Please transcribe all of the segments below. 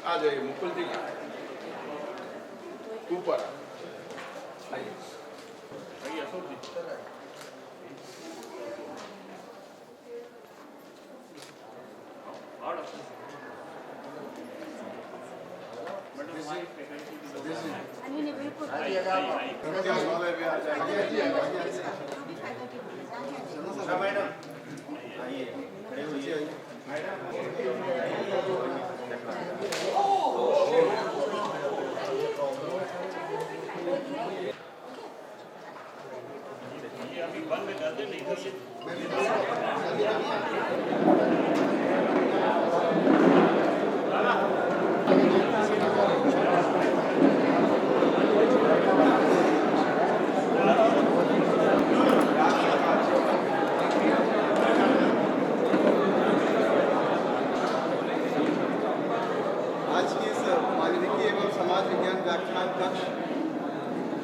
आ जाइए मुकुल जी, ऊपर आइए। अशोक जी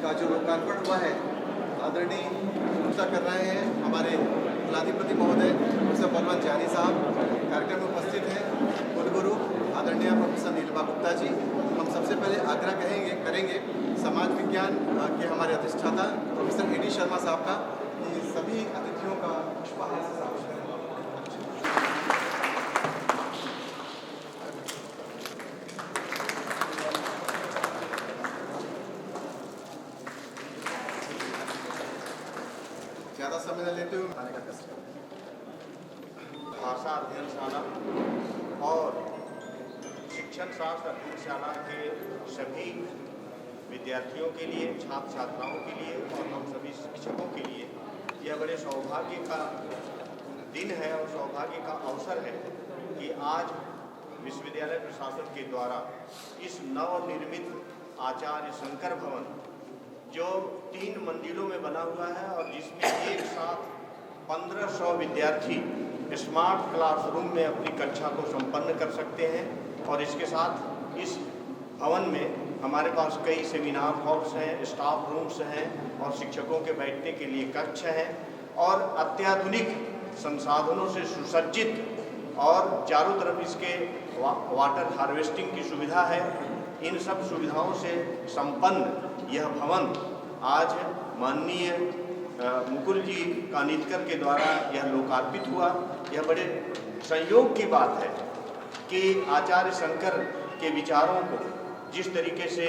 का जो लोकार्पण हुआ है, आदरणीय चर्चा कर रहे हैं हमारे कुलाधिपति महोदय प्रोफेसर बलवंत जानी साहब। कार्यक्रम में उपस्थित हैं कुलगुरु आदरणीय प्रोफेसर नीलिमा गुप्ता जी। हम सबसे पहले आग्रह करेंगे समाज विज्ञान के हमारे अधिष्ठाता प्रोफेसर ए डी शर्मा साहब का कि सभी अतिथियों का पुष्पहार से स्वागत करें। ज़्यादा समय न लेते हुए आने का कष्ट। भाषा अध्ययनशाला और शिक्षण शास्त्र अध्ययनशाला के सभी विद्यार्थियों के लिए, छात्र छात्राओं के लिए और हम सभी शिक्षकों के लिए यह बड़े सौभाग्य का दिन है और सौभाग्य का अवसर है कि आज विश्वविद्यालय प्रशासन के द्वारा इस नवनिर्मित आचार्य शंकर भवन, जो 3 मंजिलों में बना हुआ है और जिसमें एक साथ 1500 विद्यार्थी स्मार्ट क्लासरूम में अपनी कक्षा को संपन्न कर सकते हैं। और इसके साथ इस भवन में हमारे पास कई सेमिनार हॉल्स हैं, स्टाफ रूम्स हैं और शिक्षकों के बैठने के लिए कक्ष हैं और अत्याधुनिक संसाधनों से सुसज्जित और चारों तरफ इसके वाटर हार्वेस्टिंग की सुविधा है। इन सब सुविधाओं से संपन्न यह भवन आज माननीय मुकुल जी कानितकर के द्वारा यह लोकार्पित हुआ। यह बड़े संयोग की बात है कि आचार्य शंकर के विचारों को जिस तरीके से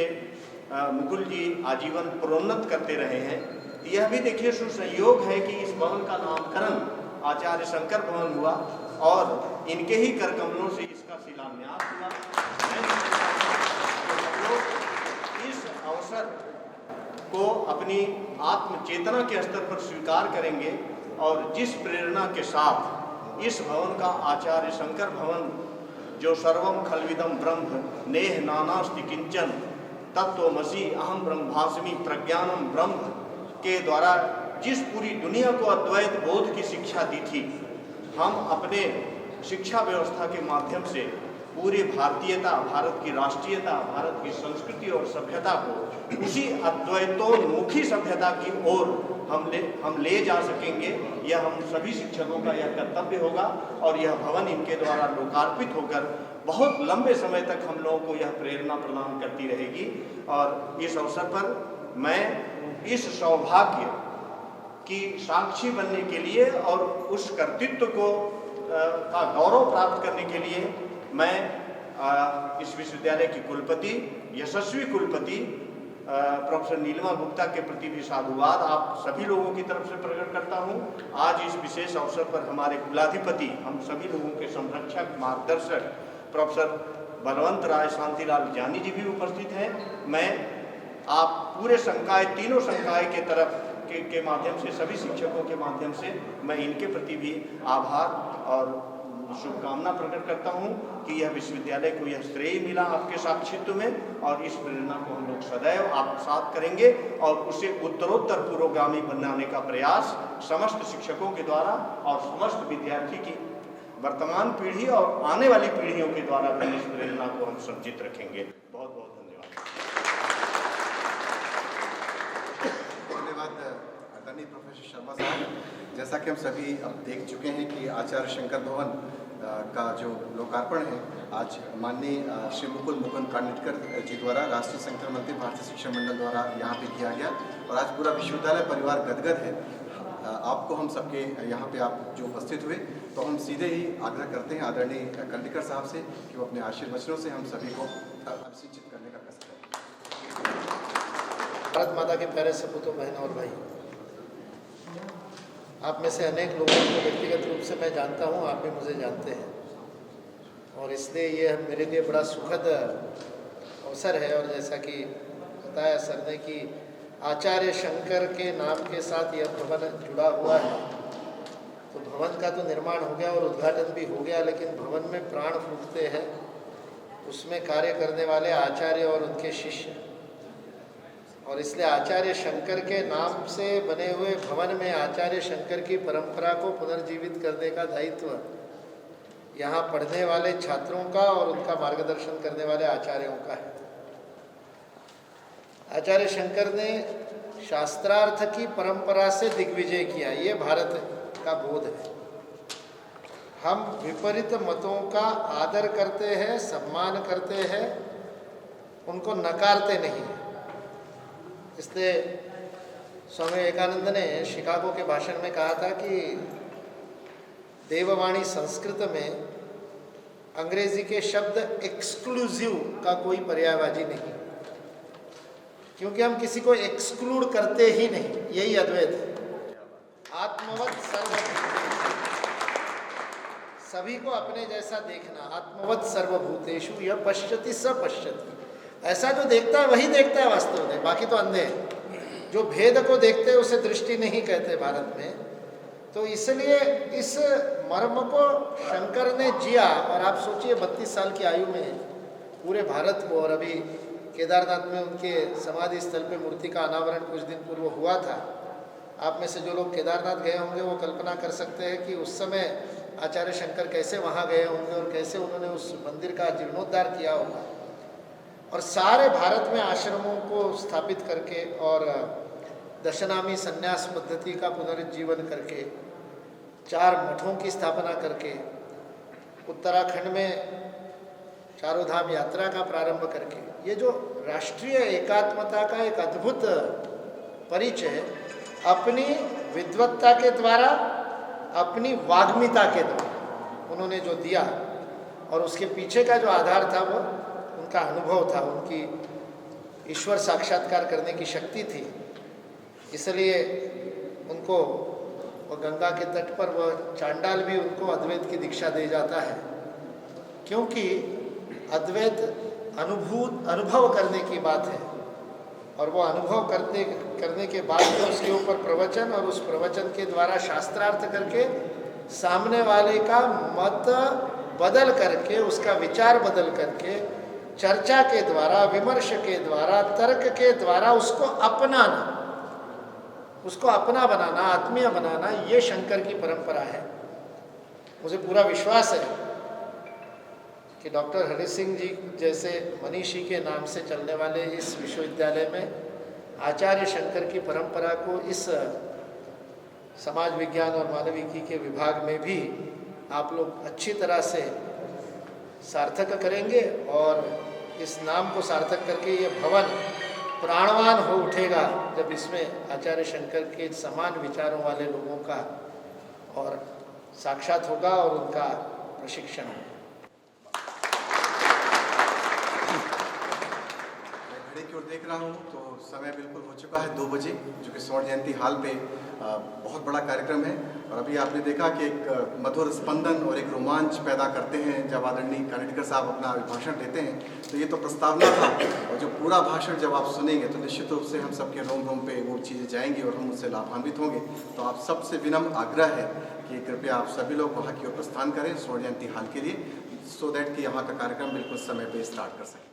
मुकुल जी आजीवन प्रोन्नत करते रहे हैं, यह भी देखिए सुसंयोग है कि इस भवन का नामकरण आचार्य शंकर भवन हुआ और इनके ही कर कमलों से इसका शिलान्यास हुआ। हम लोग इस अवसर को अपनी आत्म चेतना के स्तर पर स्वीकार करेंगे और जिस प्रेरणा के साथ इस भवन का आचार्य शंकर भवन, जो सर्वम खलविदम ब्रह्म नेह नानास्ति किंचन तत्वमसि अहम ब्रह्मास्मि प्रज्ञानम ब्रह्म के द्वारा जिस पूरी दुनिया को अद्वैत बोध की शिक्षा दी थी, हम अपने शिक्षा व्यवस्था के माध्यम से पूरी भारतीयता, भारत की राष्ट्रीयता, भारत की संस्कृति और सभ्यता को उसी अद्वैतोन्मुखी सभ्यता की ओर हम ले जा सकेंगे। यह हम सभी शिक्षकों का यह कर्तव्य होगा और यह भवन इनके द्वारा लोकार्पित होकर बहुत लंबे समय तक हम लोगों को यह प्रेरणा प्रदान करती रहेगी। और इस अवसर पर मैं इस सौभाग्य की साक्षी बनने के लिए और उस कर्तृत्व को का गौरव प्राप्त करने के लिए मैं इस विश्वविद्यालय की कुलपति, यशस्वी कुलपति प्रोफेसर नीलिमा गुप्ता के प्रति भी साधुवाद आप सभी लोगों की तरफ से प्रकट करता हूं। आज इस विशेष अवसर पर हमारे कुलाधिपति, हम सभी लोगों के संरक्षक, मार्गदर्शक प्रोफेसर बलवंत राय शांतिलाल जानी जी भी उपस्थित हैं। मैं आप पूरे संकाय, तीनों संकाय के तरफ के माध्यम से, सभी शिक्षकों के माध्यम से मैं इनके प्रति भी आभार और शुभकामना प्रकट करता हूं कि यह विश्वविद्यालय को यह श्रेय मिला आपके साक्षित्व में और इस प्रेरणा को हम लोग सदैव आत्मसात करेंगे और उसे उत्तरोत्तर पुरोगामी बनाने का प्रयास समस्त शिक्षकों के द्वारा और समस्त विद्यार्थी की वर्तमान पीढ़ी और आने वाली पीढ़ियों के द्वारा भी इस प्रेरणा को हम संचित रखेंगे। बहुत बहुत धन्यवाद आदरणीय प्रोफेसर शर्मा साहब। जैसा कि हम सभी अब देख चुके हैं कि आचार्य शंकर भवन का जो लोकार्पण है आज माननीय श्री मुकुल मुकुंद कानिटकर जी द्वारा, राष्ट्रीय संगठन मंत्री, भारतीय शिक्षा मंडल द्वारा यहाँ पे किया गया और आज पूरा विश्वविद्यालय परिवार गदगद है। आपको हम सबके यहाँ पे आप जो उपस्थित हुए, तो हम सीधे ही आग्रह करते हैं आदरणीय कानिटकर साहब से कि वो अपने आशीर्वचनों से हम सभी को अभिषिंचित करने का प्रयास करें। भारत माता के प्यारे सपूतों, बहनों और भाई, आप में से अनेक लोगों को व्यक्तिगत रूप से मैं जानता हूं, आप भी मुझे जानते हैं और इसलिए ये मेरे लिए बड़ा सुखद अवसर है। और जैसा कि बताया सर ने कि आचार्य शंकर के नाम के साथ यह भवन जुड़ा हुआ है, तो भवन का तो निर्माण हो गया और उद्घाटन भी हो गया, लेकिन भवन में प्राण फूटते हैं, उसमें कार्य करने वाले आचार्य और उनके शिष्य, और इसलिए आचार्य शंकर के नाम से बने हुए भवन में आचार्य शंकर की परंपरा को पुनर्जीवित करने का दायित्व यहाँ पढ़ने वाले छात्रों का और उनका मार्गदर्शन करने वाले आचार्यों का है। आचार्य शंकर ने शास्त्रार्थ की परंपरा से दिग्विजय किया, ये भारत का बोध है। हम विपरीत मतों का आदर करते हैं, सम्मान करते हैं, उनको नकारते नहीं। इसलिए स्वामी विवेकानंद ने शिकागो के भाषण में कहा था कि देववाणी संस्कृत में अंग्रेजी के शब्द एक्सक्लूसिव का कोई पर्यायवाची नहीं, क्योंकि हम किसी को एक्सक्लूड करते ही नहीं, यही अद्वैत है। आत्मवत सर्वभूतेषु, सभी को अपने जैसा देखना। आत्मवत सर्वभूतेषु यह पश्यति स पश्यति, ऐसा जो देखता है वही देखता है वास्तव में, बाकी तो अंधे हैं। जो भेद को देखते हैं उसे दृष्टि नहीं कहते भारत में। तो इसलिए इस मर्म को शंकर ने जिया, और आप सोचिए 32 साल की आयु में पूरे भारत को, और अभी केदारनाथ में उनके समाधि स्थल पे मूर्ति का अनावरण कुछ दिन पूर्व हुआ था। आप में से जो लोग केदारनाथ गए होंगे वो कल्पना कर सकते हैं कि उस समय आचार्य शंकर कैसे वहाँ गए होंगे और कैसे उन्होंने उस मंदिर का जीर्णोद्धार किया होगा। और सारे भारत में आश्रमों को स्थापित करके और दशनामी संन्यास पद्धति का पुनरुज्जीवन करके, 4 मठों की स्थापना करके, उत्तराखंड में चारों धाम यात्रा का प्रारंभ करके, ये जो राष्ट्रीय एकात्मता का एक अद्भुत परिचय अपनी विद्वत्ता के द्वारा, अपनी वाग्मिता के द्वारा उन्होंने जो दिया, और उसके पीछे का जो आधार था वो उनका अनुभव था, उनकी ईश्वर साक्षात्कार करने की शक्ति थी। इसलिए उनको वो गंगा के तट पर वह चांडाल भी उनको अद्वैत की दीक्षा दे जाता है, क्योंकि अद्वैत अनुभव करने की बात है, और वो अनुभव करने के बाद में उसके ऊपर प्रवचन, और उस प्रवचन के द्वारा शास्त्रार्थ करके सामने वाले का मत बदल करके, उसका विचार बदल करके, चर्चा के द्वारा, विमर्श के द्वारा, तर्क के द्वारा उसको अपनाना, उसको अपना बनाना, आत्मीय बनाना, ये शंकर की परंपरा है। मुझे पूरा विश्वास है कि डॉक्टर हरि सिंह जी जैसे मनीषी के नाम से चलने वाले इस विश्वविद्यालय में आचार्य शंकर की परंपरा को इस समाज विज्ञान और मानविकी के विभाग में भी आप लोग अच्छी तरह से सार्थक करेंगे, और इस नाम को सार्थक करके ये भवन प्राणवान हो उठेगा जब इसमें आचार्य शंकर के समान विचारों वाले लोगों का और साक्षात होगा और उनका प्रशिक्षण होगा। घड़ी की ओर देख रहा हूँ तो समय बिल्कुल हो चुका है 2 बजे, जो कि स्वर्ण जयंती हाल पे बहुत बड़ा कार्यक्रम है। और अभी आपने देखा कि एक मधुर स्पंदन और एक रोमांच पैदा करते हैं जब आदरणीय कानेटकर साहब अपना भाषण देते हैं। तो ये तो प्रस्तावना था, और जो पूरा भाषण जब आप सुनेंगे तो निश्चित रूप से हम सबके रोम रोम पे वो चीज़ें जाएंगी और हम उससे लाभान्वित होंगे। तो आप सबसे विनम्र आग्रह है कि कृपया आप सभी लोग वहाँ की ओर प्रस्थान करें स्वर्ण जयंती हाल के लिए, सो दैट कि यहाँ का कार्यक्रम बिल्कुल समय पर स्टार्ट कर सकें।